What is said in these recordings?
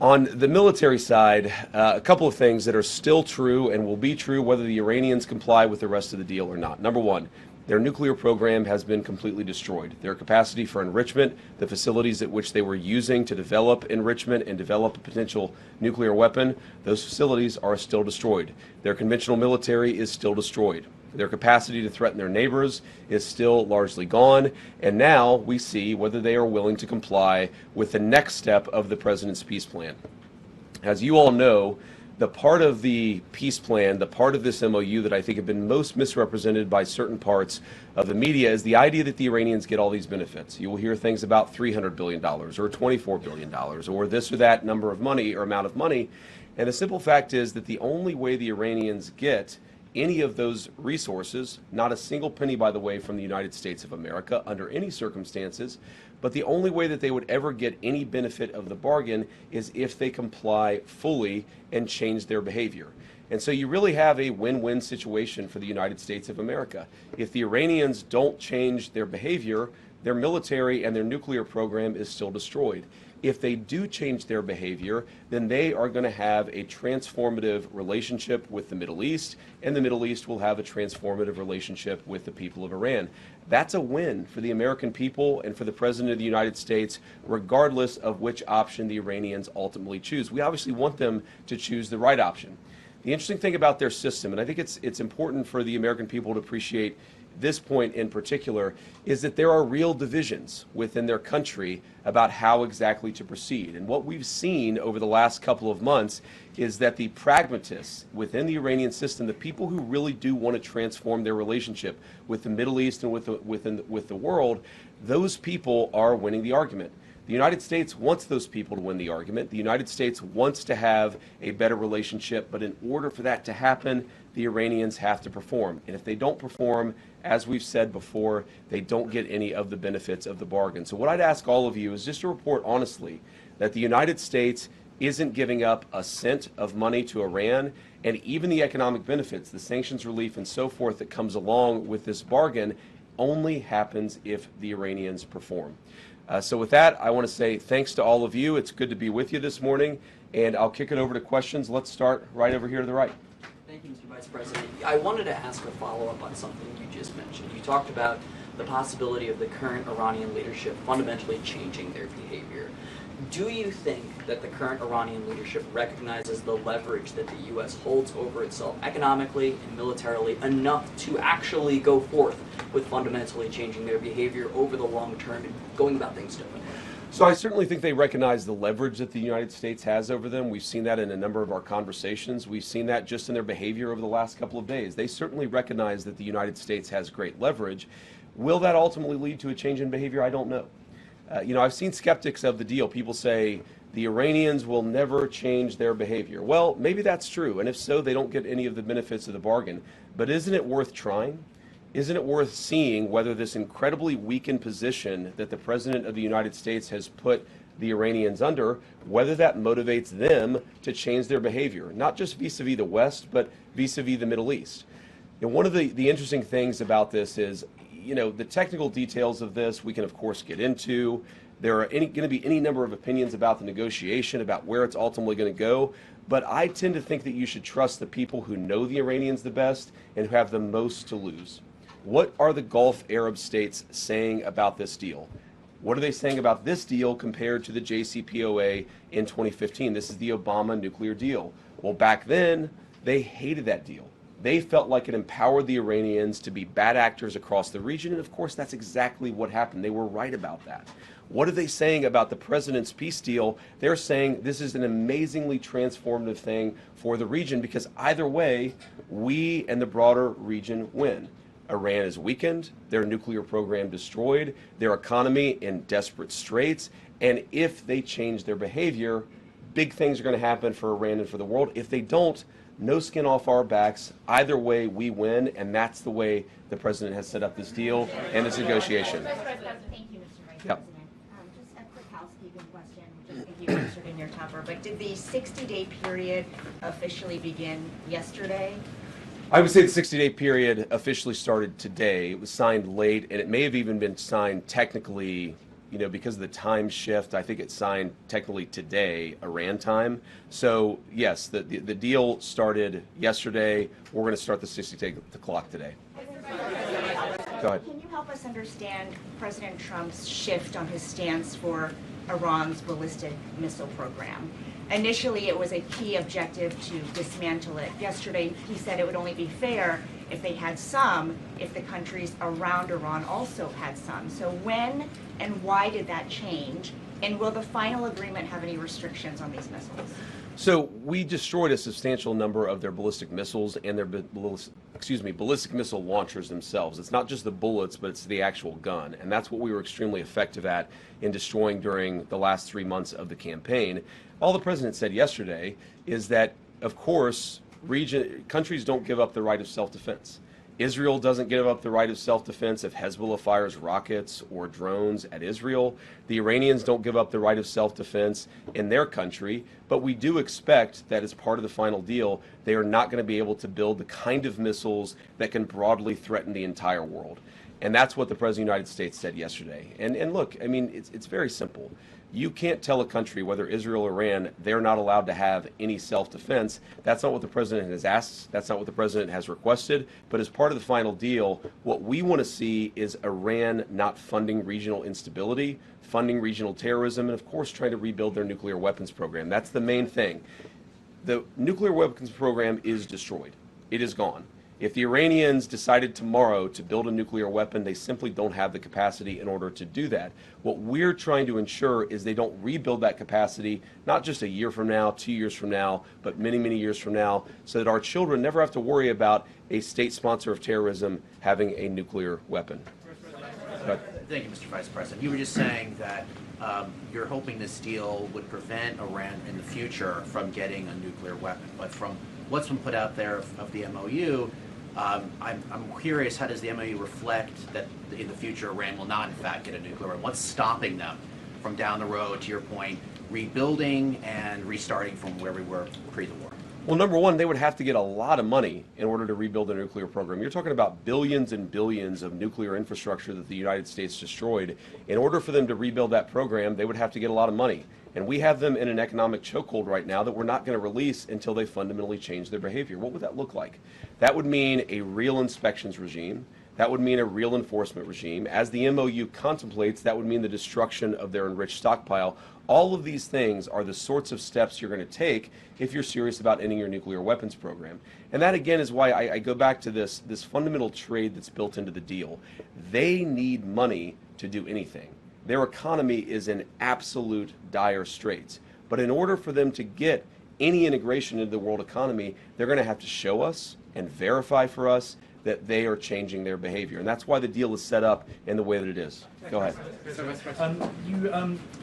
On the military side, a couple of things that are still true and will be true whether the Iranians comply with the rest of the deal or not. Number one, their nuclear program has been completely destroyed. Their capacity for enrichment, the facilities at which they were using to develop enrichment and develop a potential nuclear weapon, those facilities are still destroyed. Their conventional military is still destroyed. Their capacity to threaten their neighbors is still largely gone, and now we see whether they are willing to comply with the next step of the president's peace plan. As you all know, the part of the peace plan, the part of this MOU that I think have been most misrepresented by certain parts of the media is the idea that the Iranians get all these benefits. You will hear things about $300 billion or $24 billion or this or that number of money or amount of money, and the simple fact is that the only way the Iranians get any of those resources, not a single penny, by the way, from the United States of America under any circumstances, but the only way that they would ever get any benefit of the bargain is if they comply fully and change their behavior. And so you really have a win-win situation for the United States of America. If the Iranians don't change their behavior, their military and their nuclear program is still destroyed. If they do change their behavior, then they are going to have a transformative relationship with the Middle East, and the Middle East will have a transformative relationship with the people of Iran. That's a win for the American people and for the President of the United States, regardless of which option the Iranians ultimately choose. We obviously want them to choose the right option. The interesting thing about their system, and I think it's important for the American people to appreciate this point in particular, is that there are real divisions within their country about how exactly to proceed. And what we've seen over the last couple of months is that the pragmatists within the Iranian system, the people who really do want to transform their relationship with the Middle East and with the world, those people are winning the argument. The United States wants those people to win the argument. The United States wants to have a better relationship, but in order for that to happen, the Iranians have to perform. And if they don't perform, as we've said before, they don't get any of the benefits of the bargain. So what I'd ask all of you is just to report honestly that the United States isn't giving up a cent of money to Iran, and even the economic benefits, the sanctions relief and so forth that comes along with this bargain only happens if the Iranians perform. So with that, I want to say thanks to all of you. It's good to be with you this morning, and I'll kick it over to questions. Let's start right over here to the right. Thank you, Mr. Vice President. I wanted to ask a follow-up on something you just mentioned. You talked about the possibility of the current Iranian leadership fundamentally changing their behavior. Do you think that the current Iranian leadership recognizes the leverage that the U.S. holds over itself economically and militarily enough to actually go forth with fundamentally changing their behavior over the long term and going about things differently? So I certainly think they recognize the leverage that the United States has over them. We've seen that in a number of our conversations. We've seen that just in their behavior over the last couple of days. They certainly recognize that the United States has great leverage. Will that ultimately lead to a change in behavior? I don't know. I've seen skeptics of the deal. People say the Iranians will never change their behavior. Well, maybe that's true, and if so, they don't get any of the benefits of the bargain. But isn't it worth trying? Isn't it worth seeing whether this incredibly weakened position that the President of the United States has put the Iranians under, whether that motivates them to change their behavior, not just vis-a-vis the West, but vis-a-vis the Middle East? And one of the interesting things about this is, the technical details of this we can, of course, get into. There are going to be any number of opinions about the negotiation, about where it's ultimately going to go. But I tend to think that you should trust the people who know the Iranians the best and who have the most to lose. What are the Gulf Arab states saying about this deal? What are they saying about this deal compared to the JCPOA in 2015? This is the Obama nuclear deal. Well, back then, they hated that deal. They felt like it empowered the Iranians to be bad actors across the region, and of course that's exactly what happened. They were right about that. What are they saying about the president's peace deal? They're saying this is an amazingly transformative thing for the region because either way, we and the broader region win. Iran is weakened, their nuclear program destroyed, their economy in desperate straits, and if they change their behavior, big things are going to happen for Iran and for the world. If they don't, no skin off our backs. Either way, we win, and that's the way the president has set up this deal and this negotiation. Thank you, Mr. Vice Yep. President. Just a quick housekeeping question, which I think you answered in your topper, but did the 60-day period officially begin yesterday? I would say the 60-day period officially started today. It was signed late, and it may have even been signed technically because of the time shift, I think it signed technically today, Iran time. So yes, the deal started yesterday. We're going to start the 60-day clock today. Go ahead. Can you help us understand President Trump's shift on his stance for Iran's ballistic missile program? Initially, it was a key objective to dismantle it. Yesterday, he said it would only be fair if they had some, if the countries around Iran also had some. So when and why did that change? And will the final agreement have any restrictions on these missiles? So we destroyed a substantial number of their ballistic missiles and their ballistic missile launchers themselves. It's not just the bullets, but it's the actual gun. And that's what we were extremely effective at in destroying during the last 3 months of the campaign. All the president said yesterday is that, of course, countries don't give up the right of self-defense. Israel doesn't give up the right of self-defense if Hezbollah fires rockets or drones at Israel. The Iranians don't give up the right of self-defense in their country, but we do expect that as part of the final deal, they are not going to be able to build the kind of missiles that can broadly threaten the entire world. And that's what the President of the United States said yesterday. And look, I mean, it's very simple. You can't tell a country, whether Israel or Iran, they're not allowed to have any self-defense. That's not what the president has asked. That's not what the president has requested. But as part of the final deal, what we want to see is Iran not funding regional instability, funding regional terrorism, and of course trying to rebuild their nuclear weapons program. That's the main thing. The nuclear weapons program is destroyed. It is gone. If the Iranians decided tomorrow to build a nuclear weapon, they simply don't have the capacity in order to do that. What we're trying to ensure is they don't rebuild that capacity, not just a year from now, 2 years from now, but many, many years from now, so that our children never have to worry about a state sponsor of terrorism having a nuclear weapon. Thank you, Mr. Vice President. You were just saying that you're hoping this deal would prevent Iran in the future from getting a nuclear weapon. But from what's been put out there of the MOU, I'm curious, how does the MOU reflect that in the future Iran will not in fact get a nuclear weapon? What's stopping them from down the road, to your point, rebuilding and restarting from where we were pre the war? Well, number one, they would have to get a lot of money in order to rebuild their nuclear program. You're talking about billions and billions of nuclear infrastructure that the United States destroyed. In order for them to rebuild that program, they would have to get a lot of money. And we have them in an economic chokehold right now that we're not going to release until they fundamentally change their behavior. What would that look like? That would mean a real inspections regime. That would mean a real enforcement regime. As the MOU contemplates, that would mean the destruction of their enriched stockpile. All of these things are the sorts of steps you're going to take if you're serious about ending your nuclear weapons program. And that, again, is why I go back to this fundamental trade that's built into the deal. They need money to do anything. Their economy is in absolute dire straits. But in order for them to get any integration into the world economy, they're going to have to show us and verify for us that they are changing their behavior. And that's why the deal is set up in the way that it is. Go ahead.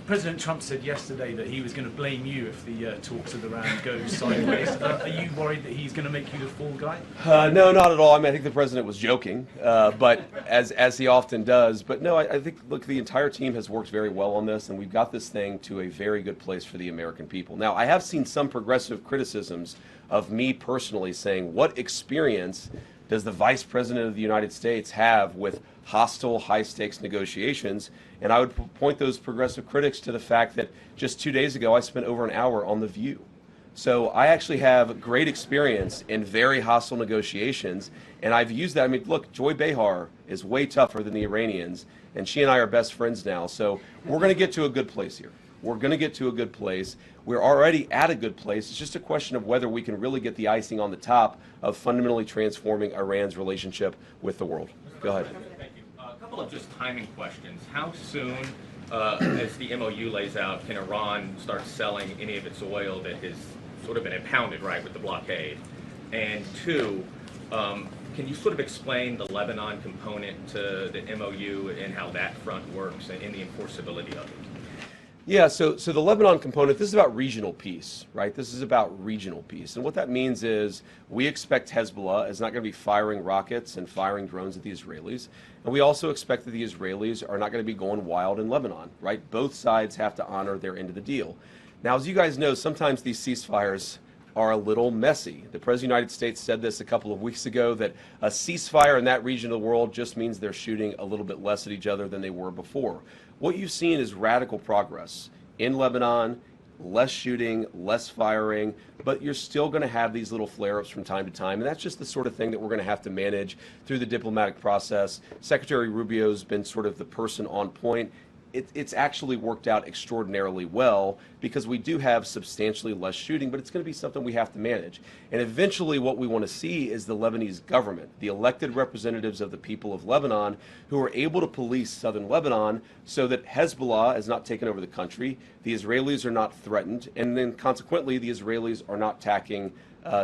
President Trump said yesterday that he was going to blame you if the talks with Iran go sideways. Are you worried that he's going to make you the fall guy? No, not at all. I mean, I think the president was joking, but as he often does. But no, I think, look, the entire team has worked very well on this, and we've got this thing to a very good place for the American people. Now, I have seen some progressive criticisms of me personally saying, what experience does the Vice President of the United States have with hostile, high-stakes negotiations? And I would point those progressive critics to the fact that just 2 days ago I spent over an hour on The View. So I actually have great experience in very hostile negotiations, and I've used that. I mean, look, Joy Behar is way tougher than the Iranians, and she and I are best friends now. So we're going to get to a good place here. We're going to get to a good place. We're already at a good place. It's just a question of whether we can really get the icing on the top of fundamentally transforming Iran's relationship with the world. Go ahead. Thank you. A couple of just timing questions. How soon, as the MOU lays out, can Iran start selling any of its oil that has sort of been impounded, right, with the blockade? And two, can you sort of explain the Lebanon component to the MOU and how that front works and the enforceability of it? Yeah, so the Lebanon component, this is about regional peace, right? This is about regional peace. And what that means is we expect Hezbollah is not going to be firing rockets and firing drones at the Israelis. And we also expect that the Israelis are not going to be going wild in Lebanon, right? Both sides have to honor their end of the deal. Now, as you guys know, sometimes these ceasefires are a little messy. The President of the United States said this a couple of weeks ago, that a ceasefire in that region of the world just means they're shooting a little bit less at each other than they were before. What you've seen is radical progress in Lebanon, less shooting, less firing, but you're still going to have these little flare-ups from time to time, and that's just the sort of thing that we're going to have to manage through the diplomatic process. Secretary Rubio's been sort of the person on point. It's actually worked out extraordinarily well because we do have substantially less shooting, but it's going to be something we have to manage. And eventually what we want to see is the Lebanese government, the elected representatives of the people of Lebanon, who are able to police southern Lebanon so that Hezbollah has not taken over the country, the Israelis are not threatened, and then consequently the Israelis are not attacking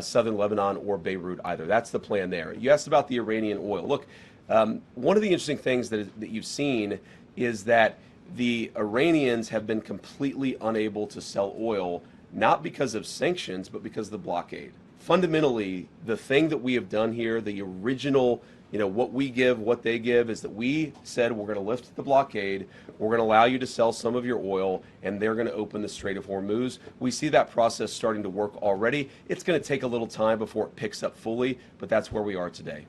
southern Lebanon or Beirut either. That's the plan there. You asked about the Iranian oil. Look, one of the interesting things that you've seen is that the Iranians have been completely unable to sell oil, not because of sanctions, but because of the blockade. Fundamentally, the thing that we have done here, the original, what we give, what they give, is that we said we're going to lift the blockade, we're going to allow you to sell some of your oil, and they're going to open the Strait of Hormuz. We see that process starting to work already. It's going to take a little time before it picks up fully, but that's where we are today.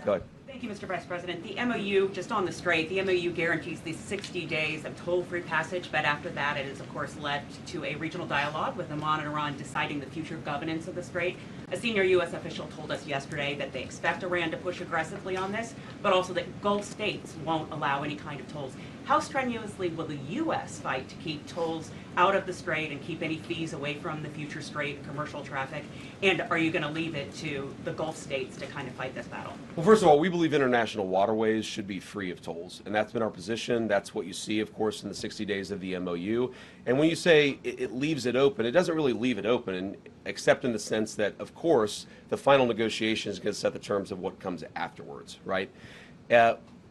Go ahead. Thank you, Mr. Vice President. The MOU, just on the Strait, the MOU guarantees these 60 days of toll-free passage, but after that it has, of course, led to a regional dialogue with Oman and Iran deciding the future governance of the Strait. A senior U.S. official told us yesterday that they expect Iran to push aggressively on this, but also that Gulf states won't allow any kind of tolls. How strenuously will the U.S. fight to keep tolls out of the Strait and keep any fees away from the future Strait commercial traffic? And are you going to leave it to the Gulf states to kind of fight this battle? Well, first of all, we believe international waterways should be free of tolls, and that's been our position. That's what you see, of course, in the 60 days of the MOU. And when you say it leaves it open, it doesn't really leave it open, except in the sense that, of course, the final negotiation is going to set the terms of what comes afterwards, right?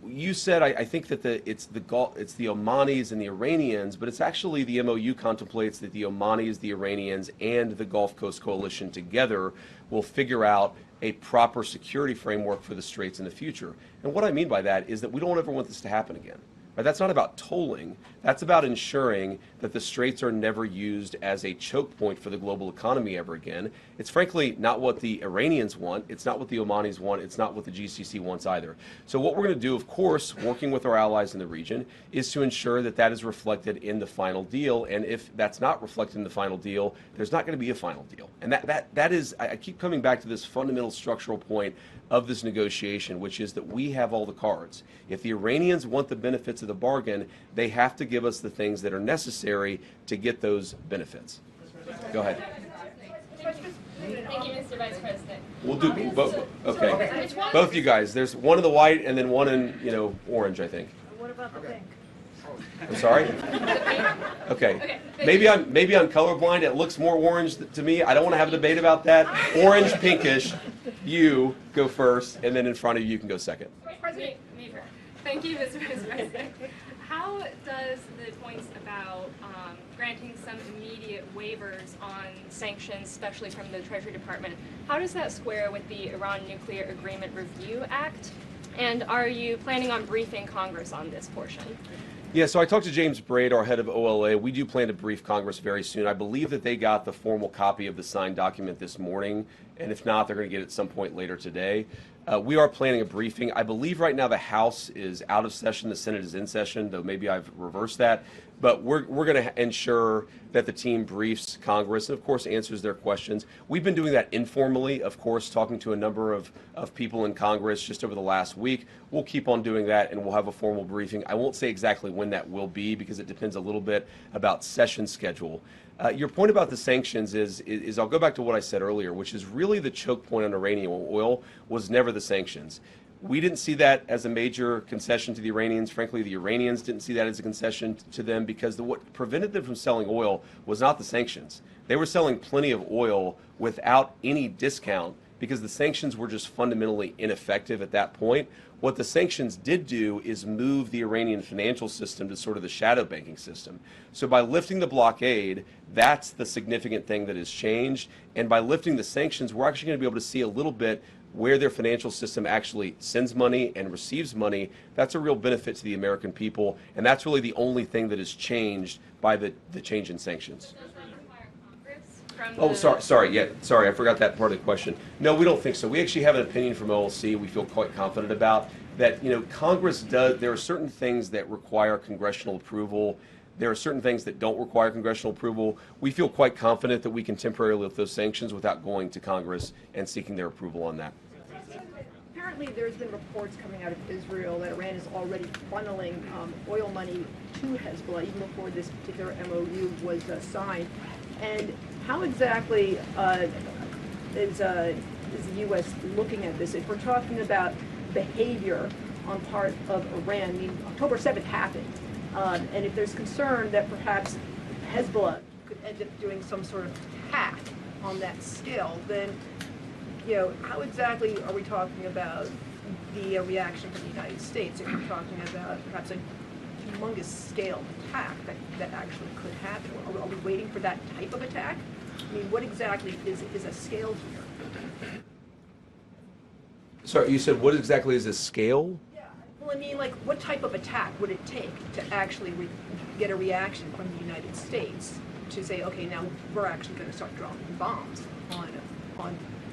You said, I think that it's the Omanis and the Iranians, but it's actually the MOU contemplates that the Omanis, the Iranians, and the Gulf Coast Coalition together will figure out a proper security framework for the Straits in the future. And what I mean by that is that we don't ever want this to happen again. Right? That's not about tolling. That's about ensuring that the Straits are never used as a choke point for the global economy ever again. It's frankly not what the Iranians want. It's not what the Omanis want. It's not what the GCC wants either. So what we're going to do, of course, working with our allies in the region, is to ensure that that is reflected in the final deal. And if that's not reflected in the final deal, there's not going to be a final deal. And that is, I keep coming back to this fundamental structural point of this negotiation, which is that we have all the cards. If the Iranians want the benefits of the bargain, they have to give us the things that are necessary to get those benefits. Go ahead. Thank you, Mr. Vice President. We'll do both. Okay. Both you guys. There's one in the white and then one in, orange, I think. What about the pink? I'm sorry? Okay. Maybe I'm colorblind. It looks more orange to me. I don't want to have a debate about that. Orange, pinkish. You go first, and then in front of you can go second. Me first. Thank you, Mr. Vice President. How does the points about granting some immediate waivers on sanctions, especially from the Treasury Department, how does that square with the Iran Nuclear Agreement Review Act? And are you planning on briefing Congress on this portion? Yeah, so I talked to James Braid, our head of OLA. We do plan to brief Congress very soon. I believe that they got the formal copy of the signed document this morning, and if not, they're going to get it at some point later today. We are planning a briefing. I believe right now the House is out of session, the Senate is in session, though maybe I've reversed that. But we're going to ensure that the team briefs Congress and, of course, answers their questions. We've been doing that informally, of course, talking to a number of people in Congress just over the last week. We'll keep on doing that, and we'll have a formal briefing. I won't say exactly when that will be because it depends a little bit about session schedule. Your point about the sanctions is I'll go back to what I said earlier, which is really the choke point on Iranian oil was never the sanctions. We didn't see that as a major concession to the Iranians. Frankly, the Iranians didn't see that as a concession to them because what prevented them from selling oil was not the sanctions. They were selling plenty of oil without any discount because the sanctions were just fundamentally ineffective at that point. What the sanctions did do is move the Iranian financial system to sort of the shadow banking system. So by lifting the blockade, that's the significant thing that has changed. And by lifting the sanctions, we're actually going to be able to see a little bit where their financial system actually sends money and receives money. That's a real benefit to the American people. And that's really the only thing that has changed by the change in sanctions. Does that require Congress? from Oh, the... sorry, I forgot that part of the question. No, we don't think so. We actually have an opinion from OLC we feel quite confident about that, Congress does, there are certain things that require congressional approval. There are certain things that don't require congressional approval. We feel quite confident that we can temporarily lift those sanctions without going to Congress and seeking their approval on that. Apparently, there's been reports coming out of Israel that Iran is already funneling oil money to Hezbollah even before this particular MOU was signed. And how exactly is the U.S. looking at this? If we're talking about behavior on part of Iran, I mean, October 7th happened, and if there's concern that perhaps Hezbollah could end up doing some sort of attack on that scale, then how exactly are we talking about the reaction from the United States if we're talking about perhaps a humongous scale attack that actually could happen? Are we waiting for that type of attack? I mean, what exactly is a scale here? Sorry, you said what exactly is a scale? Yeah, well, I mean, like, what type of attack would it take to actually get a reaction from the United States to say, okay, now we're actually going to start dropping bombs on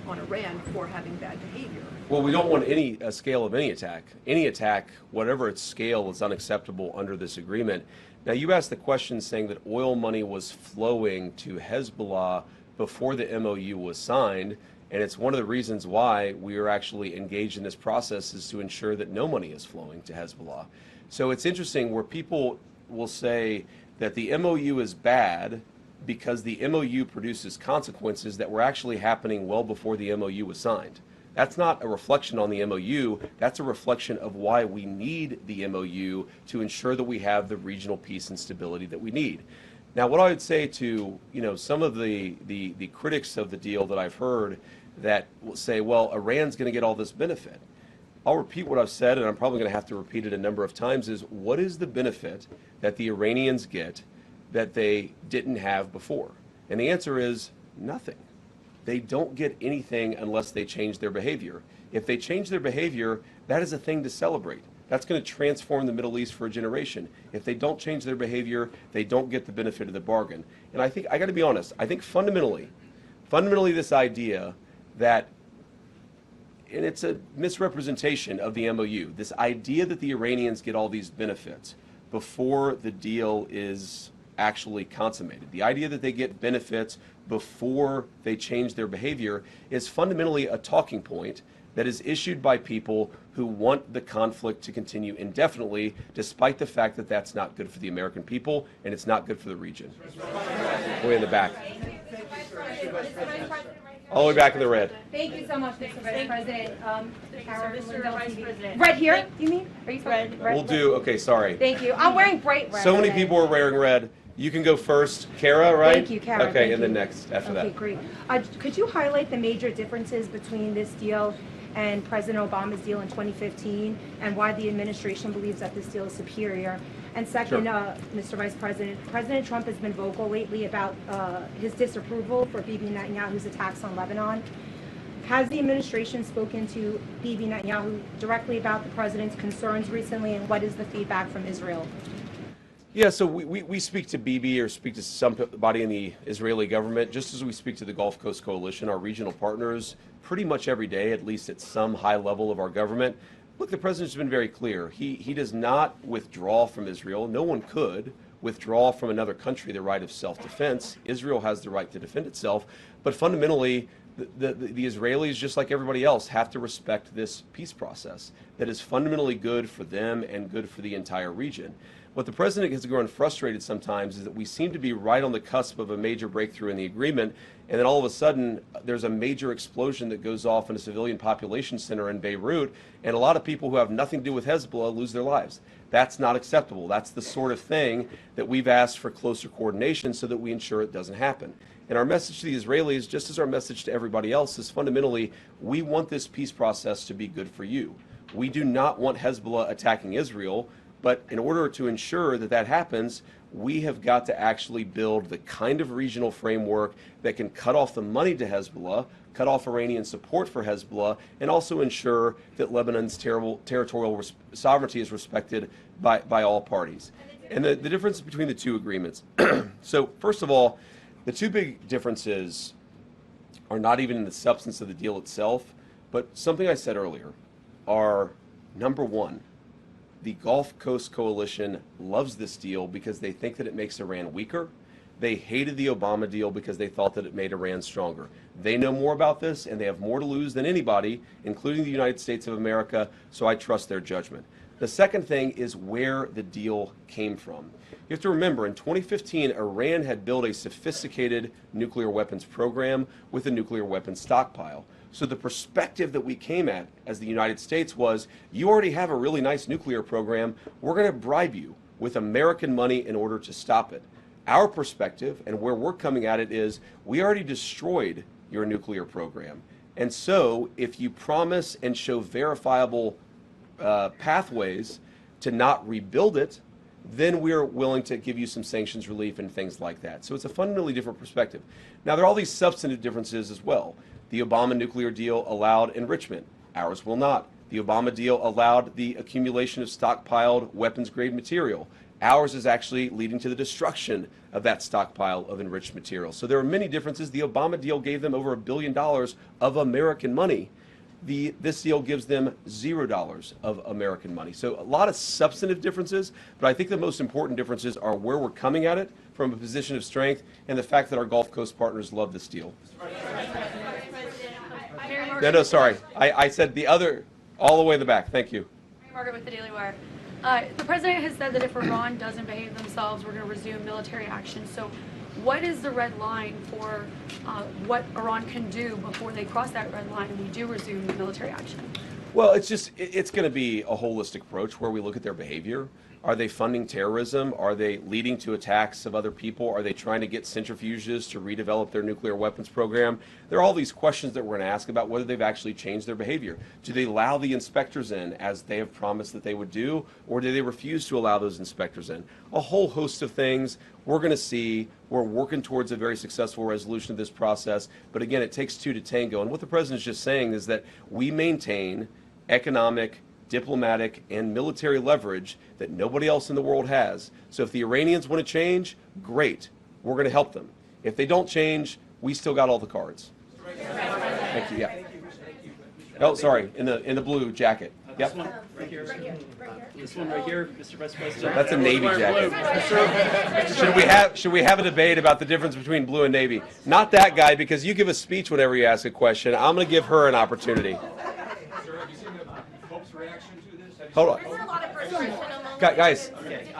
Iran for having bad behavior? Well, we don't want a scale of any attack. Any attack, whatever its scale, is unacceptable under this agreement. Now, you asked the question saying that oil money was flowing to Hezbollah before the MOU was signed, and it's one of the reasons why we are actually engaged in this process is to ensure that no money is flowing to Hezbollah. So it's interesting where people will say that the MOU is bad because the MOU produces consequences that were actually happening well before the MOU was signed. That's not a reflection on the MOU, that's a reflection of why we need the MOU to ensure that we have the regional peace and stability that we need. Now, what I would say to some of the critics of the deal that I've heard that will say, well, Iran's going to get all this benefit. I'll repeat what I've said, and I'm probably going to have to repeat it a number of times, is what is the benefit that the Iranians get that they didn't have before? And the answer is nothing. They don't get anything unless they change their behavior. If they change their behavior, that is a thing to celebrate. That's going to transform the Middle East for a generation. If they don't change their behavior, they don't get the benefit of the bargain. And I think, I got to be honest, I think fundamentally this idea that, and it's a misrepresentation of the MOU, this idea that the Iranians get all these benefits before the deal is actually consummated. The idea that they get benefits before they change their behavior is fundamentally a talking point that is issued by people who want the conflict to continue indefinitely, despite the fact that that's not good for the American people and it's not good for the region. Way in the back. All the way back in the red. Thank you so much, Mr. Vice President. Mr. Vice President. Red here, you mean? Are you red? We'll do, okay, sorry. Thank you. I'm wearing bright red. So many today. people are wearing red. You can go first. Kara, right? Thank you, Kara. Okay, Thank and then you. next, after that. Okay, great. Could you highlight the major differences between this deal and President Obama's deal in 2015 and why the administration believes that this deal is superior? And second, Sure. Mr. Vice President, President Trump has been vocal lately about his disapproval for Bibi Netanyahu's attacks on Lebanon. Has the administration spoken to Bibi Netanyahu directly about the president's concerns recently, and what is the feedback from Israel? Yeah, so we speak to Bibi or speak to somebody in the Israeli government, just as we speak to the Gulf Coast Coalition, our regional partners, pretty much every day, at least at some high level of our government. Look, the president's been very clear. He does not withdraw from Israel. No one could withdraw from another country the right of self-defense. Israel has the right to defend itself. But fundamentally, the Israelis, just like everybody else, have to respect this peace process that is fundamentally good for them and good for the entire region. What the president has grown frustrated sometimes is that we seem to be right on the cusp of a major breakthrough in the agreement, and then all of a sudden there's a major explosion that goes off in a civilian population center in Beirut, and a lot of people who have nothing to do with Hezbollah lose their lives. That's not acceptable. That's the sort of thing that we've asked for closer coordination so that we ensure it doesn't happen. And our message to the Israelis, just as our message to everybody else, is fundamentally, we want this peace process to be good for you. We do not want Hezbollah attacking Israel. But in order to ensure that that happens, we have got to actually build the kind of regional framework that can cut off the money to Hezbollah, cut off Iranian support for Hezbollah, and also ensure that Lebanon's territorial sovereignty is respected by all parties. And the difference between the two agreements. So first of all, The two big differences are not even in the substance of the deal itself, but something I said earlier are, number one, the Gulf Coast Coalition loves this deal because they think that it makes Iran weaker. They hated the Obama deal because they thought that it made Iran stronger. They know more about this, and they have more to lose than anybody, including the United States of America, so I trust their judgment. The second thing is where the deal came from. You have to remember, in 2015, Iran had built a sophisticated nuclear weapons program with a nuclear weapons stockpile. So the perspective that we came at as the United States was, you already have a really nice nuclear program, we're going to bribe you with American money in order to stop it. Our perspective and where we're coming at it is, we already destroyed your nuclear program. And so if you promise and show verifiable pathways to not rebuild it, then we're willing to give you some sanctions relief and things like that. So it's a fundamentally different perspective. Now, there are all these substantive differences as well. The Obama nuclear deal allowed enrichment. Ours will not. The Obama deal allowed the accumulation of stockpiled weapons-grade material. Ours is actually leading to the destruction of that stockpile of enriched material. So there are many differences. The Obama deal gave them over $1 billion of American money. This deal gives them $0 of American money. So a lot of substantive differences, but I think the most important differences are where we're coming at it from a position of strength and the fact that our Gulf Coast partners love this deal. No, sorry. I said the other, all the way in the back. Thank you. Margaret with the Daily Wire. The president has said that if Iran doesn't behave themselves, we're going to resume military action. So what is the red line for what Iran can do before they cross that red line and we do resume military action? Well, it's going to be a holistic approach where we look at their behavior. Are they funding terrorism? Are they leading to attacks of other people? Are they trying to get centrifuges to redevelop their nuclear weapons program? There are all these questions that we're going to ask about whether they've actually changed their behavior. Do they allow the inspectors in as they have promised that they would do, or do they refuse to allow those inspectors in? A whole host of things we're going to see. We're working towards a very successful resolution of this process. But again, it takes two to tango. And what the president's just saying is that we maintain economic, diplomatic, and military leverage that nobody else in the world has. So if the Iranians want to change, great. We're going to help them. If they don't change, we still got all the cards. Thank you. Yeah. Oh, sorry. In the blue jacket. Yep. This one right here. This one right here, Mr. Vice President. That's a Navy jacket. Should we have a debate about the difference between blue and Navy? Not that guy, because you give a speech whenever you ask a question. I'm going to give her an opportunity. Hold on. Guys,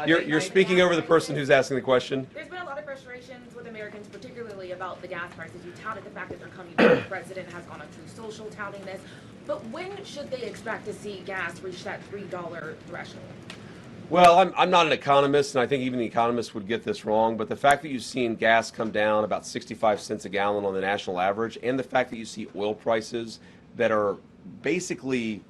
you're speaking over the person who's asking the question. There's been a lot of frustrations with Americans, particularly about the gas prices. You touted the fact that they're coming down. The president has gone on Truth Social touting this. But when should they expect to see gas reach that $3 threshold? Well, I'm not an economist, and I think even the economists would get this wrong, but the fact that you've seen gas come down about 65 cents a gallon on the national average, and the fact that you see oil prices that are basically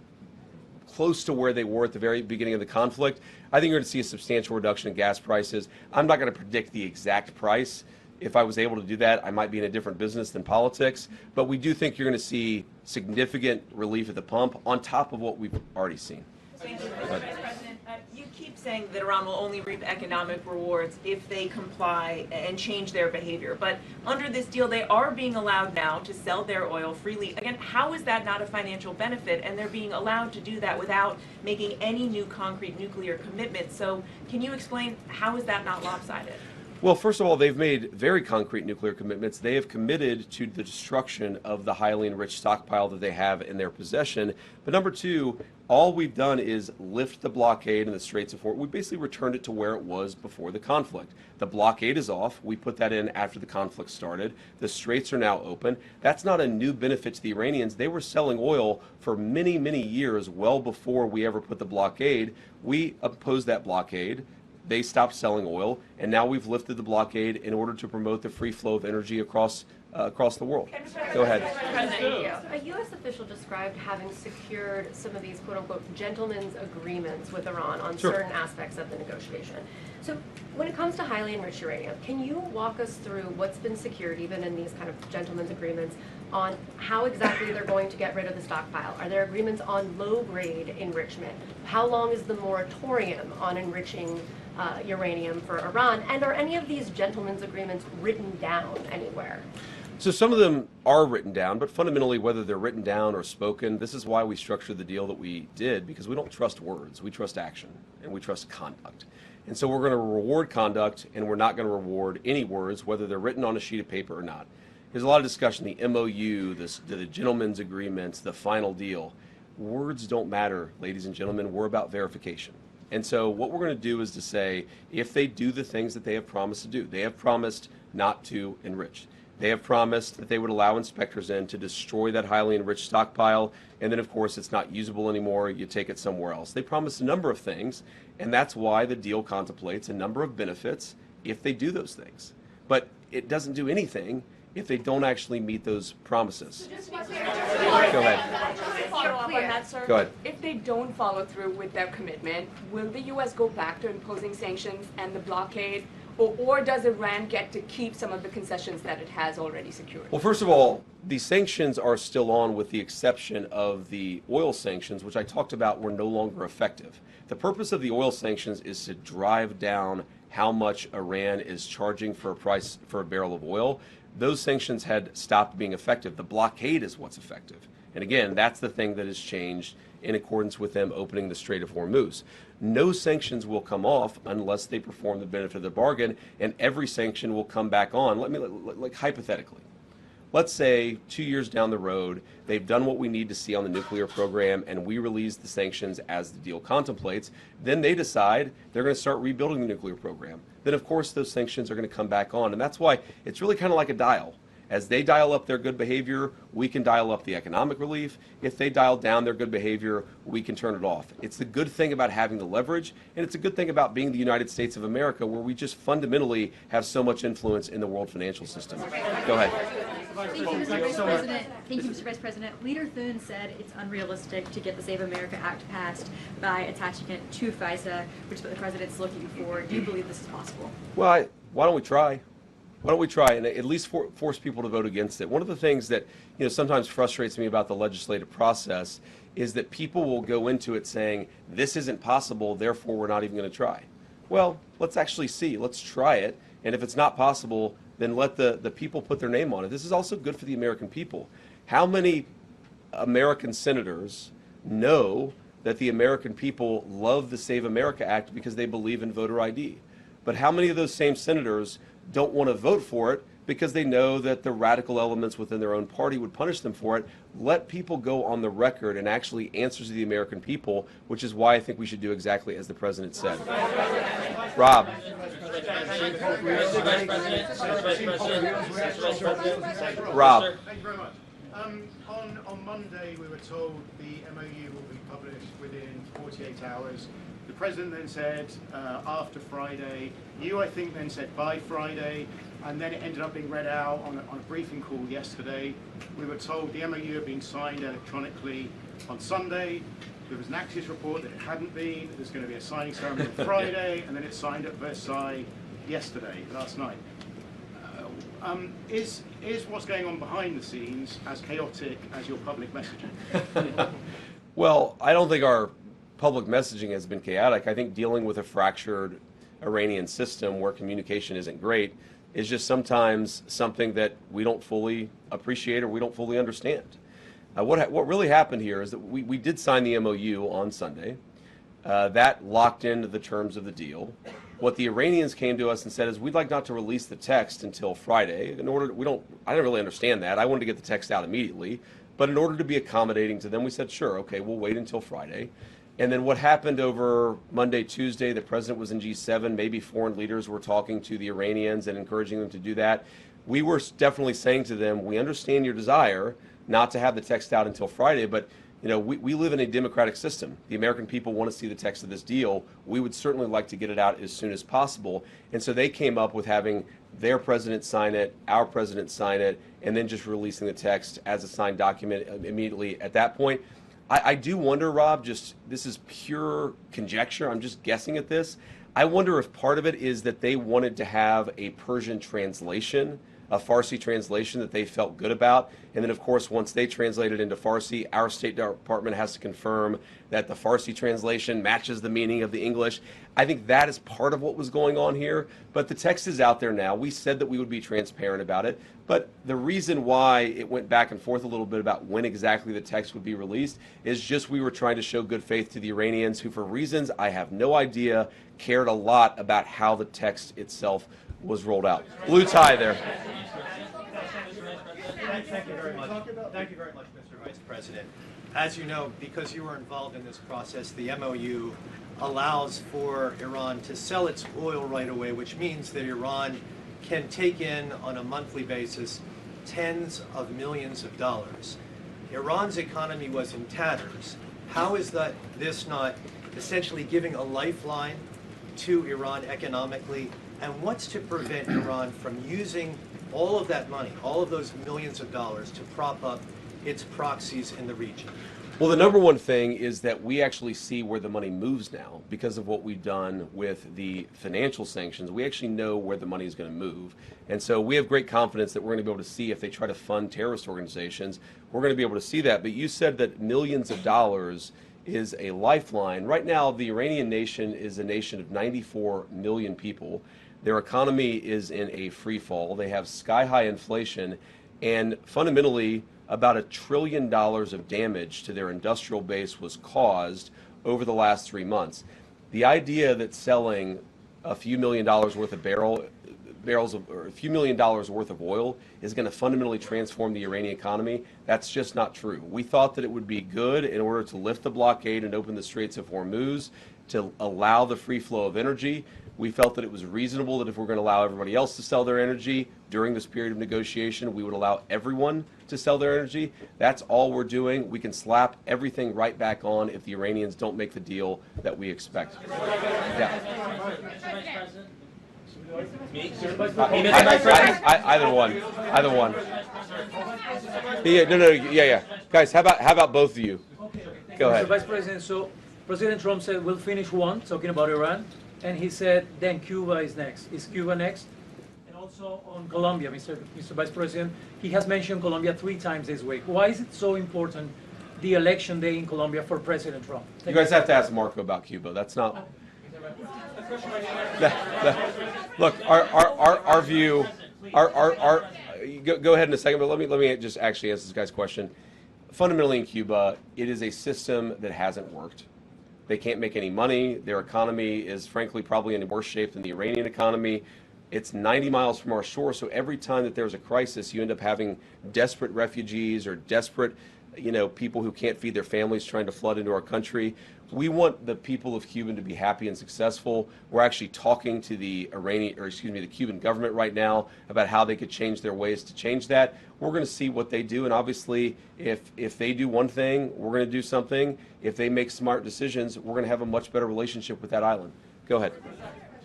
close to where they were at the very beginning of the conflict, I think you're going to see a substantial reduction in gas prices. I'm not going to predict the exact price. If I was able to do that, I might be in a different business than politics. But we do think you're going to see significant relief at the pump on top of what we've already seen. Thank you, Mr. Vice President. You keep saying that Iran will only reap economic rewards if they comply and change their behavior. But under this deal, they are being allowed now to sell their oil freely. Again, how is that not a financial benefit? And they're being allowed to do that without making any new concrete nuclear commitments. So can you explain how is that not lopsided? Well, first of all, they've made very concrete nuclear commitments. They have committed to the destruction of the highly enriched stockpile that they have in their possession. But number two, all we've done is lift the blockade in the Straits of Hormuz. We basically returned it to where it was before the conflict. The blockade is off. We put that in after the conflict started. The Straits are now open. That's not a new benefit to the Iranians. They were selling oil for many, many years, well before we ever put the blockade. We opposed that blockade. They stopped selling oil, and now we've lifted the blockade in order to promote the free flow of energy across the world. Go ahead. A U.S. official described having secured some of these quote-unquote gentlemen's agreements with Iran on certain aspects of the negotiation. So when it comes to highly enriched uranium, can you walk us through what's been secured, even in these kind of gentlemen's agreements, on how exactly they're going to get rid of the stockpile? Are there agreements on low-grade enrichment? How long is the moratorium on enriching uranium for Iran? And are any of these gentlemen's agreements written down anywhere? So some of them are written down, but fundamentally, whether they're written down or spoken, this is why we structured the deal that we did, because we don't trust words. We trust action, and we trust conduct. And so we're going to reward conduct, and we're not going to reward any words, whether they're written on a sheet of paper or not. There's a lot of discussion, the MOU, the gentleman's agreements, the final deal. Words don't matter, ladies and gentlemen. We're about verification. And so what we're going to do is to say, if they do the things that they have promised to do, they have promised not to enrich. They have promised that they would allow inspectors in to destroy that highly enriched stockpile, and then, of course, it's not usable anymore. You take it somewhere else. They promised a number of things, and that's why the deal contemplates a number of benefits if they do those things. But it doesn't do anything if they don't actually meet those promises. Go ahead. Follow up on that, sir. Go ahead. If they don't follow through with their commitment, will the U.S. go back to imposing sanctions and the blockade, or does Iran get to keep some of the concessions that it has already secured? Well, first of all, the sanctions are still on with the exception of the oil sanctions, which I talked about were no longer effective. The purpose of the oil sanctions is to drive down how much Iran is charging for a price for a barrel of oil. Those sanctions had stopped being effective. The blockade is what's effective. And again, that's the thing that has changed in accordance with them opening the Strait of Hormuz. No sanctions will come off unless they perform the benefit of the bargain, and every sanction will come back on. Like hypothetically, let's say 2 years down the road, they've done what we need to see on the nuclear program, and we release the sanctions as the deal contemplates. Then they decide they're going to start rebuilding the nuclear program. Then, of course, those sanctions are going to come back on. And that's why it's really kind of like a dial. As they dial up their good behavior, we can dial up the economic relief. If they dial down their good behavior, we can turn it off. It's the good thing about having the leverage, and it's a good thing about being the United States of America, where we just fundamentally have so much influence in the world financial system. Go ahead. Thank you, Mr. Vice President. Thank you, Mr. Vice President. Leader Thune said it's unrealistic to get the Save America Act passed by attaching it to FISA, which is what the president's looking for. Do you believe this is possible? Well, why don't we try? Why don't we try and at least force people to vote against it? One of the things that sometimes frustrates me about the legislative process is that people will go into it saying, this isn't possible, therefore we're not even going to try. Well, let's actually see. Let's try it. And if it's not possible, then let the people put their name on it. This is also good for the American people. How many American senators know that the American people love the Save America Act because they believe in voter ID? But how many of those same senators don't want to vote for it because they know that the radical elements within their own party would punish them for it? Let people go on the record and actually answer to the American people, which is why I think we should do exactly as the president said. Rob. Rob. Thank you very much. On Monday, we were told the MOU will be published within 48 hours. The president then said after Friday. You, I think, then said by Friday, and then it ended up being read out on a briefing call yesterday. We were told the MOU had been signed electronically on Sunday. There was an Axios report that it hadn't been. There's going to be a signing ceremony on Friday, and then it's signed at Versailles last night. Is what's going on behind the scenes as chaotic as your public messaging? Well, I don't think our public messaging has been chaotic. I think dealing with a fractured Iranian system where communication isn't great is just sometimes something that we don't fully appreciate or we don't fully understand. What really happened here is that we did sign the MOU on Sunday. That locked into the terms of the deal. What the Iranians came to us and said is, we'd like not to release the text until Friday. I didn't really understand that. I wanted to get the text out immediately. But in order to be accommodating to them, we said, sure, okay, we'll wait until Friday. And then what happened over Monday, Tuesday, the president was in G7, maybe foreign leaders were talking to the Iranians and encouraging them to do that. We were definitely saying to them, we understand your desire not to have the text out until Friday, but we live in a democratic system. The American people want to see the text of this deal. We would certainly like to get it out as soon as possible. And so they came up with having their president sign it, our president sign it, and then just releasing the text as a signed document immediately at that point. I do wonder, Rob, this is pure conjecture, I'm just guessing at this. I wonder if part of it is that they wanted to have a Persian translation a Farsi translation that they felt good about. And then, of course, once they translate it into Farsi, our State Department has to confirm that the Farsi translation matches the meaning of the English. I think that is part of what was going on here. But the text is out there now. We said that we would be transparent about it. But the reason why it went back and forth a little bit about when exactly the text would be released is just we were trying to show good faith to the Iranians, who, for reasons I have no idea, cared a lot about how the text itself was rolled out. Blue tie there. Thank you very much. Thank you very much, Mr. Vice President. As you know, because you were involved in this process, the MOU allows for Iran to sell its oil right away, which means that Iran can take in on a monthly basis tens of millions of dollars. Iran's economy was in tatters. How is this not essentially giving a lifeline to Iran economically? And what's to prevent Iran from using all of that money, all of those millions of dollars, to prop up its proxies in the region? Well, the number one thing is that we actually see where the money moves now because of what we've done with the financial sanctions. We actually know where the money is going to move. And so we have great confidence that we're going to be able to see if they try to fund terrorist organizations, we're going to be able to see that. But you said that millions of dollars is a lifeline. Right now, the Iranian nation is a nation of 94 million people. Their economy is in a free fall. They have sky-high inflation, and fundamentally, about $1 trillion of damage to their industrial base was caused over the last 3 months. The idea that selling a few $1 million worth of or a few $1 million worth of oil is going to fundamentally transform the Iranian economy, that's just not true. We thought that it would be good in order to lift the blockade and open the Straits of Hormuz to allow the free flow of energy. We felt that it was reasonable that if we're going to allow everybody else to sell their energy during this period of negotiation, we would allow everyone to sell their energy. That's all we're doing. We can slap everything right back on if the Iranians don't make the deal that we expect. Yeah. Either one. Either one. Yeah, no, yeah. Guys, how about both of you? Go ahead. Mr. Vice President, so President Trump said we'll finish one, talking about Iran. And he said, then Cuba is next. Is Cuba next? And also on Colombia, Mr. Vice President, he has mentioned Colombia 3 times this week. Why is it so important, the election day in Colombia, for President Trump? You guys have to ask Marco about Cuba. That's not... Look, our view, go ahead in a second, but let me just actually answer this guy's question. Fundamentally in Cuba, it is a system that hasn't worked. They can't make any money. Their economy is, frankly, probably in worse shape than the Iranian economy. It's 90 miles from our shore, so every time that there's a crisis, you end up having desperate refugees or desperate, people who can't feed their families trying to flood into our country. We want the people of Cuba to be happy and successful. We're actually talking to the Cuban government right now about how they could change their ways to change that. We're going to see what they do, and obviously, if they do one thing, we're going to do something. If they make smart decisions, we're going to have a much better relationship with that island. Go ahead.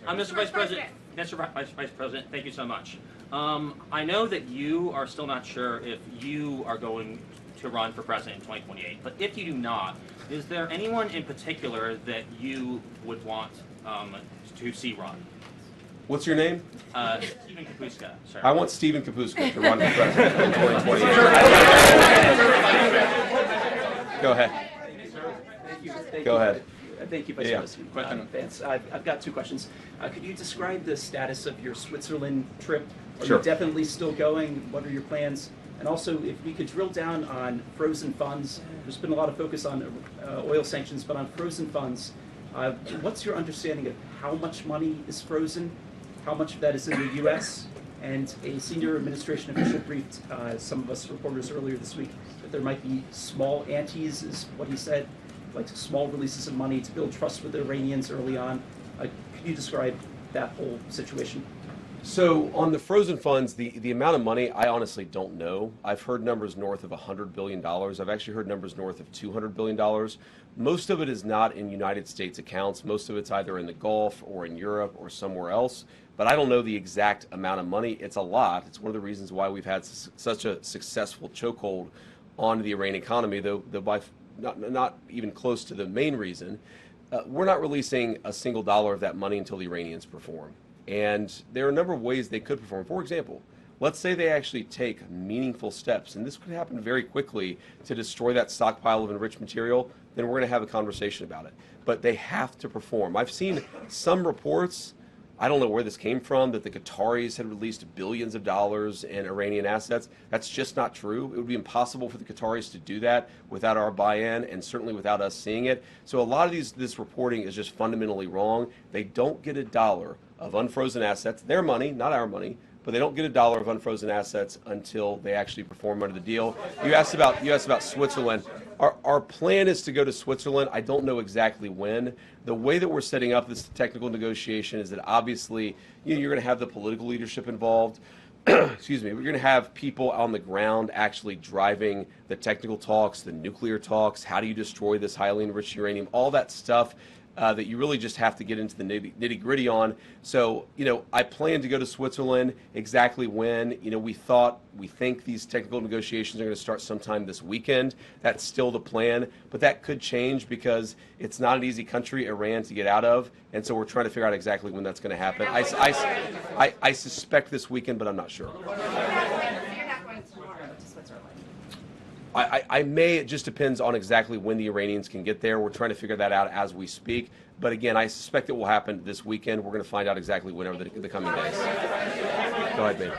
Mr. Vice President. Mr. Vice President, thank you so much. I know that you are still not sure if you are going to run for president in 2028, but if you do not, is there anyone in particular that you would want to see run? What's your name? Stephen Kapuska. Sorry. I want Stephen Kapuska to run for president in 2028. Go ahead. Go ahead. Thank you, Vice President Vance. I've got 2 questions. Could you describe the status of your Switzerland trip? Are you definitely still going? What are your plans? And also, if we could drill down on frozen funds. There's been a lot of focus on oil sanctions, but on frozen funds, what's your understanding of how much money is frozen? How much of that is in the U.S.? And a senior administration official briefed some of us reporters earlier this week that there might be small antes, is what he said, like small releases of money to build trust with the Iranians early on. Could you describe that whole situation? So on the frozen funds, the amount of money, I honestly don't know. I've heard numbers north of $100 billion. I've actually heard numbers north of $200 billion. Most of it is not in United States accounts. Most of it's either in the Gulf or in Europe or somewhere else. But I don't know the exact amount of money. It's a lot. It's one of the reasons why we've had such a successful chokehold on the Iranian economy, though by not even close to the main reason. We're not releasing a single dollar of that money until the Iranians perform. And there are a number of ways they could perform. For example, Let's say they actually take meaningful steps, and this could happen very quickly, to destroy that stockpile of enriched material, then we're going to have a conversation about it. But they have to perform. I've seen some reports, I don't know where this came from, that the Qataris had released billions of dollars in Iranian assets. That's just not true. It would be impossible for the Qataris to do that without our buy-in, and certainly without us seeing it. So a lot of this reporting is just fundamentally wrong. They don't get a dollar of unfrozen assets, their money, not our money, but they don't get a dollar of unfrozen assets until they actually perform under the deal. You asked about Switzerland. Our plan is to go to Switzerland. I don't know exactly when. The way that we're setting up this technical negotiation is that obviously you're going to have the political leadership involved. Excuse me. We're going to have people on the ground actually driving the technical talks, the nuclear talks. How do you destroy this highly enriched uranium? All that stuff. That you really just have to get into the nitty-gritty on. So, I plan to go to Switzerland. Exactly when, we think these technical negotiations are going to start sometime this weekend. That's still the plan, but that could change because it's not an easy country, Iran, to get out of, and so we're trying to figure out exactly when that's going to happen. I suspect this weekend, but I'm not sure. I may, it just depends on exactly when the Iranians can get there. We're trying to figure that out as we speak. But again, I suspect it will happen this weekend. We're going to find out exactly whenever the coming days. Go ahead, Dave.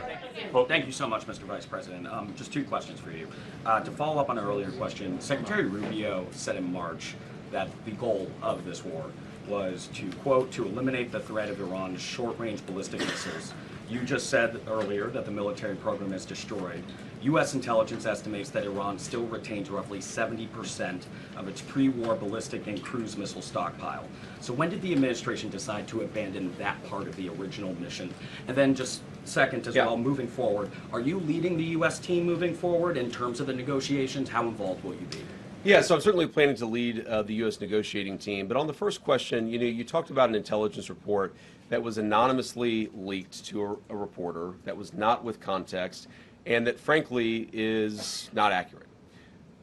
Well, thank you so much, Mr. Vice President. Just two questions for you. To follow up on an earlier question, Secretary Rubio said in March that the goal of this war was to, quote, to eliminate the threat of Iran's short-range ballistic missiles. You just said earlier that the military program is destroyed. U.S. intelligence estimates that Iran still retains roughly 70% of its pre-war ballistic and cruise missile stockpile. So when did the administration decide to abandon that part of the original mission? And then just second as well, moving forward, are you leading the U.S. team moving forward in terms of the negotiations? How involved will you be? Yeah, so I'm certainly planning to lead the U.S. negotiating team. But on the first question, you talked about an intelligence report that was anonymously leaked to a reporter, that was not with context, and that frankly is not accurate.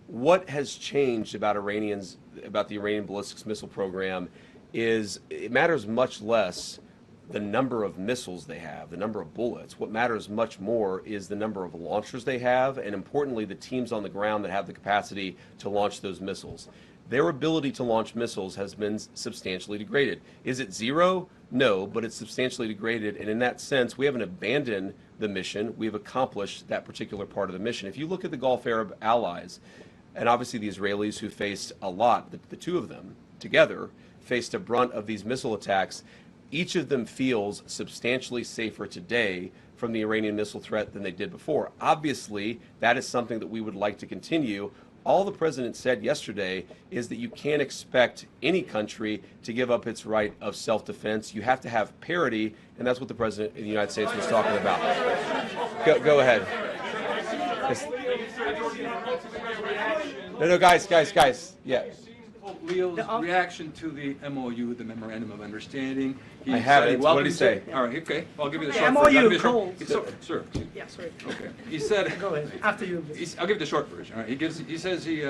What has changed about the Iranian ballistics missile program is it matters much less the number of missiles they have, the number of bullets. What matters much more is the number of launchers they have, and importantly, the teams on the ground that have the capacity to launch those missiles. Their ability to launch missiles has been substantially degraded. Is it zero? No, but it's substantially degraded, and in that sense, we haven't abandoned the mission. We've accomplished that particular part of the mission. If you look at the Gulf Arab allies, and obviously the Israelis who faced a lot, the two of them together faced a brunt of these missile attacks, each of them feels substantially safer today from the Iranian missile threat than they did before. Obviously, that is something that we would like to continue. All the president said yesterday is that you can't expect any country to give up its right of self-defense. You have to have parity, and that's what the president of the United States was talking about. Go ahead. No, guys. Yeah. Leo's reaction to the MOU, the Memorandum of Understanding. I haven't. What did he say? All right, okay. I'll give you the The short MOU version. Sir. Yeah, sorry. Okay. He said. Go ahead. After you. I'll give you the short version. All right. He says he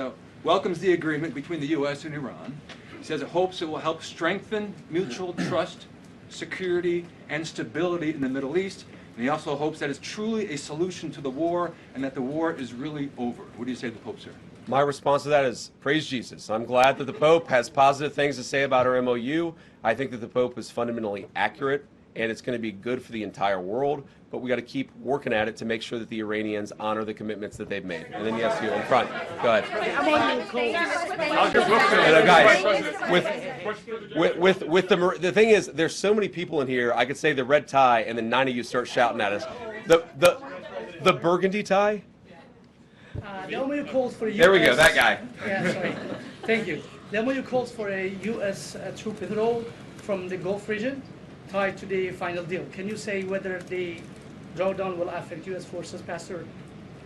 welcomes the agreement between the U.S. and Iran. He says it hopes it will help strengthen mutual trust, security, and stability in the Middle East. And he also hopes that it's truly a solution to the war and that the war is really over. What do you say to the Pope, sir? My response to that is, praise Jesus. I'm glad that the Pope has positive things to say about our MOU. I think that the Pope is fundamentally accurate, and it's going to be good for the entire world, but we got to keep working at it to make sure that the Iranians honor the commitments that they've made. And then yes, you in front. Go ahead. With the thing is, there's so many people in here, I could say the red tie, and then 9 of you start shouting at us. The burgundy tie? The MOU calls for a U.S. There we go, that guy. Yeah, sorry. Thank you. The MOU calls for a U.S. troop withdrawal from the Gulf region tied to the final deal. Can you say whether the drawdown will affect U.S. forces past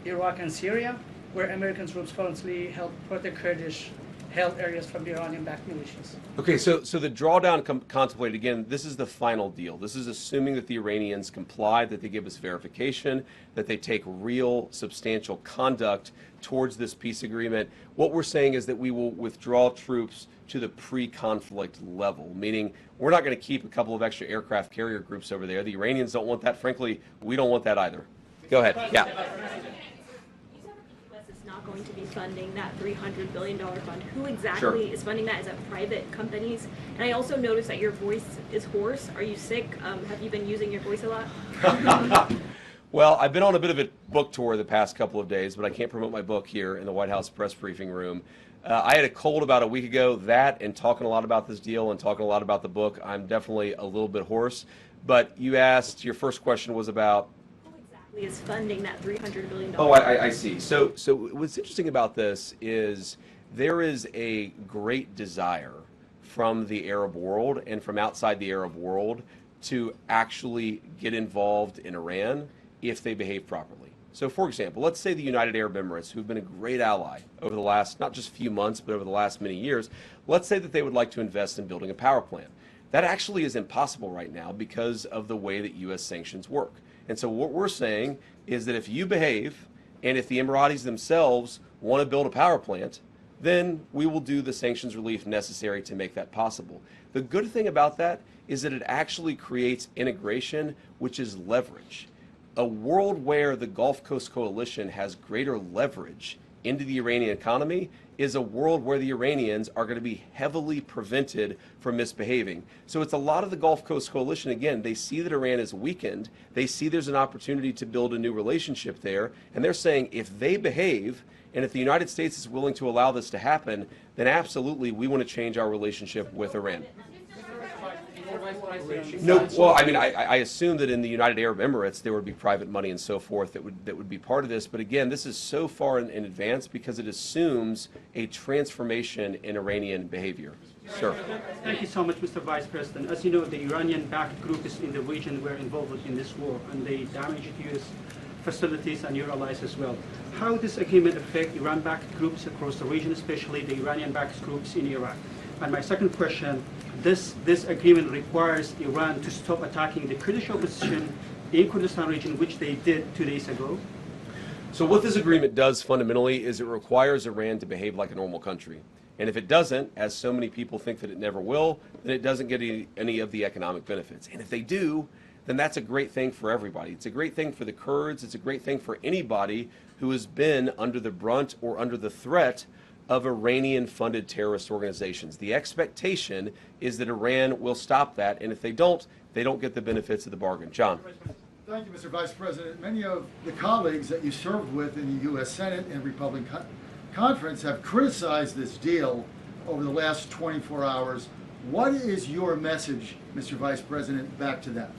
Iraq and Syria, where American troops currently help protect Kurdish-held areas from Iranian-backed militias? Okay, so the drawdown contemplated, again, this is the final deal. This is assuming that the Iranians comply, that they give us verification, that they take real substantial conduct towards this peace agreement. What we're saying is that we will withdraw troops to the pre-conflict level, meaning we're not going to keep a couple of extra aircraft carrier groups over there. The Iranians don't want that. Frankly, we don't want that either. Go ahead. Yeah. Is not going to be funding that $300 billion fund. Who exactly Sure. is funding that? Is that private companies? And I also noticed that your voice is hoarse. Are you sick? Have you been using your voice a lot? Well, I've been on a bit of a book tour the past couple of days, but I can't promote my book here in the White House press briefing room. I had a cold about a week ago. That and talking a lot about this deal and talking a lot about the book, I'm definitely a little bit hoarse. But you asked, your first question was about Is funding that $300 billion? Oh, I see. So what's interesting about this is there is a great desire from the Arab world and from outside the Arab world to actually get involved in Iran if they behave properly. So, for example, let's say the United Arab Emirates, who've been a great ally over the last, not just few months, but over the last many years, let's say that they would like to invest in building a power plant. That actually is impossible right now because of the way that U.S. sanctions work. And so what we're saying is that if you behave, and if the Emiratis themselves want to build a power plant, then we will do the sanctions relief necessary to make that possible. The good thing about that is that it actually creates integration, which is leverage. A world where the Gulf Coast Coalition has greater leverage into the Iranian economy is a world where the Iranians are going to be heavily prevented from misbehaving. So it's a lot of the Gulf Coast Coalition, again, they see that Iran is weakened, they see there's an opportunity to build a new relationship there, and they're saying if they behave, and if the United States is willing to allow this to happen, then absolutely we want to change our relationship with Iran. No, well, I mean, I assume that in the United Arab Emirates there would be private money and so forth that would be part of this. But again, this is so far in advance because it assumes a transformation in Iranian behavior. Sir. Thank you so much, Mr. Vice President. As you know, the Iranian-backed groups in the region were involved in this war, and they damaged U.S. facilities and your allies as well. How does this agreement affect Iran-backed groups across the region, especially the Iranian-backed groups in Iraq? And my second question, this agreement requires Iran to stop attacking the Kurdish opposition in Kurdistan region, which they did 2 days ago. So what this agreement does fundamentally is it requires Iran to behave like a normal country. And if it doesn't, as so many people think that it never will, then it doesn't get any of the economic benefits. And if they do, then that's a great thing for everybody. It's a great thing for the Kurds. It's a great thing for anybody who has been under the brunt or under the threat of Iranian-funded terrorist organizations. The expectation is that Iran will stop that, and if they don't get the benefits of the bargain. John. Thank you, Mr. Vice President. Many of the colleagues that you served with in the U.S. Senate and Republican Conference have criticized this deal over the last 24 hours. What is your message, Mr. Vice President, back to them?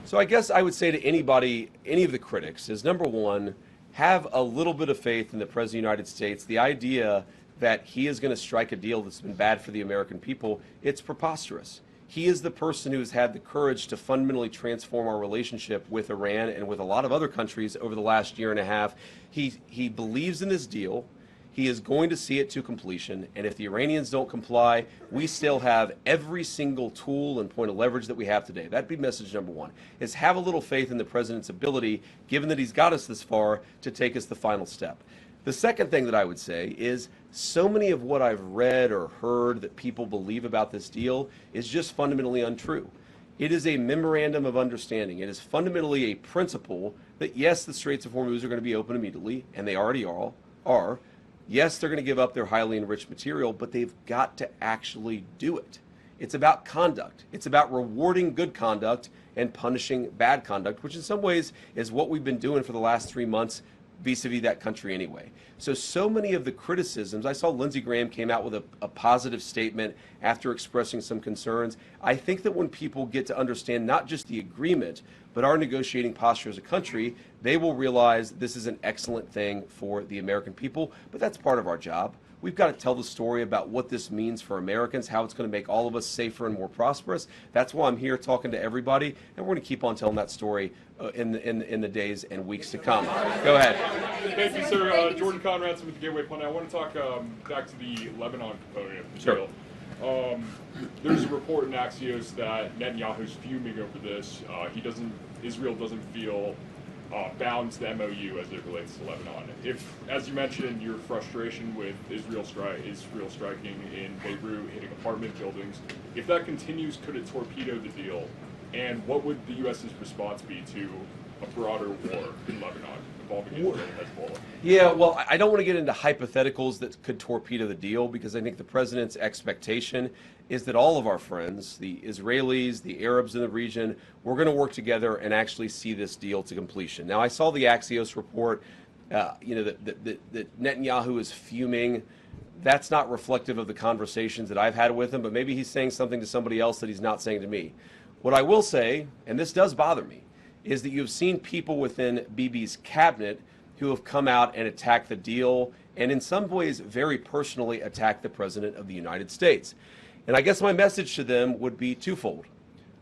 So I guess I would say to anybody, any of the critics, is number one, have a little bit of faith in the President of the United States. The idea that he is going to strike a deal that's been bad for the American people, it's preposterous. He is the person who has had the courage to fundamentally transform our relationship with Iran and with a lot of other countries over the last year and a half. He believes in this deal. He is going to see it to completion, and if the Iranians don't comply, we still have every single tool and point of leverage that we have today. That'd be message number one, is have a little faith in the President's ability, given that he's got us this far, to take us the final step. The second thing that I would say is so many of what I've read or heard that people believe about this deal is just fundamentally untrue. It is a memorandum of understanding. It is fundamentally a principle that, yes, the Straits of Hormuz are going to be open immediately, and they already are. Yes, they're going to give up their highly enriched material, but they've got to actually do it. It's about conduct. It's about rewarding good conduct and punishing bad conduct, which in some ways is what we've been doing for the last 3 months vis-a-vis that country anyway. So many of the criticisms, I saw Lindsey Graham came out with a positive statement after expressing some concerns. I think that when people get to understand not just the agreement, but our negotiating posture as a country, they will realize this is an excellent thing for the American people, but that's part of our job. We've got to tell the story about what this means for Americans, how it's going to make all of us safer and more prosperous. That's why I'm here talking to everybody, and we're going to keep on telling that story in the days and weeks to come. Go ahead. Thank you, sir. Jordan Conradson with the Gateway Pundit. I want to talk back to the Lebanon component of the deal. There's a report in Axios that Netanyahu's fuming over this. Israel doesn't feel bound to the MOU as it relates to Lebanon. If, as you mentioned, your frustration with Israel striking in Beirut, hitting apartment buildings, if that continues, could it torpedo the deal? And what would the U.S.'s response be to a broader war in Lebanon involving Israel and Hezbollah? Yeah, well, I don't want to get into hypotheticals that could torpedo the deal, because I think the president's expectation is that all of our friends, the Israelis, the Arabs in the region, we're going to work together and actually see this deal to completion. Now, I saw the Axios report, that Netanyahu is fuming. That's not reflective of the conversations that I've had with him, but maybe he's saying something to somebody else that he's not saying to me. What I will say, and this does bother me, is that you've seen people within Bibi's cabinet who have come out and attacked the deal, and in some ways very personally attacked the President of the United States. And I guess my message to them would be twofold.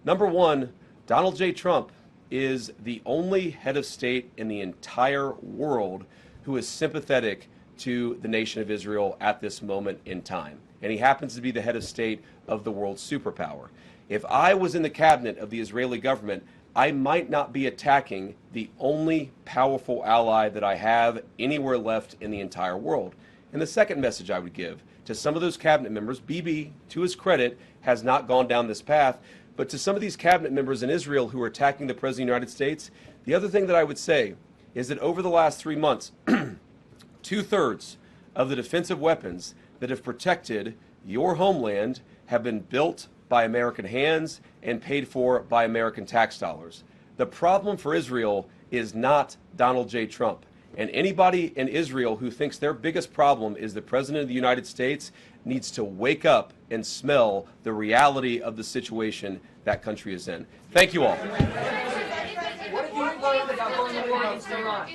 Number one, Donald J. Trump is the only head of state in the entire world who is sympathetic to the nation of Israel at this moment in time. And he happens to be the head of state of the world's superpower. If I was in the cabinet of the Israeli government, I might not be attacking the only powerful ally that I have anywhere left in the entire world. And the second message I would give to some of those cabinet members, Bibi, to his credit, has not gone down this path, but to some of these cabinet members in Israel who are attacking the President of the United States, the other thing that I would say is that over the last 3 months, 2/3 of the defensive weapons that have protected your homeland have been built by American hands and paid for by American tax dollars. The problem for Israel is not Donald J. Trump. And anybody in Israel who thinks their biggest problem is the President of the United States needs to wake up and smell the reality of the situation that country is in. Thank you all. What have you learned about going to war against Iran?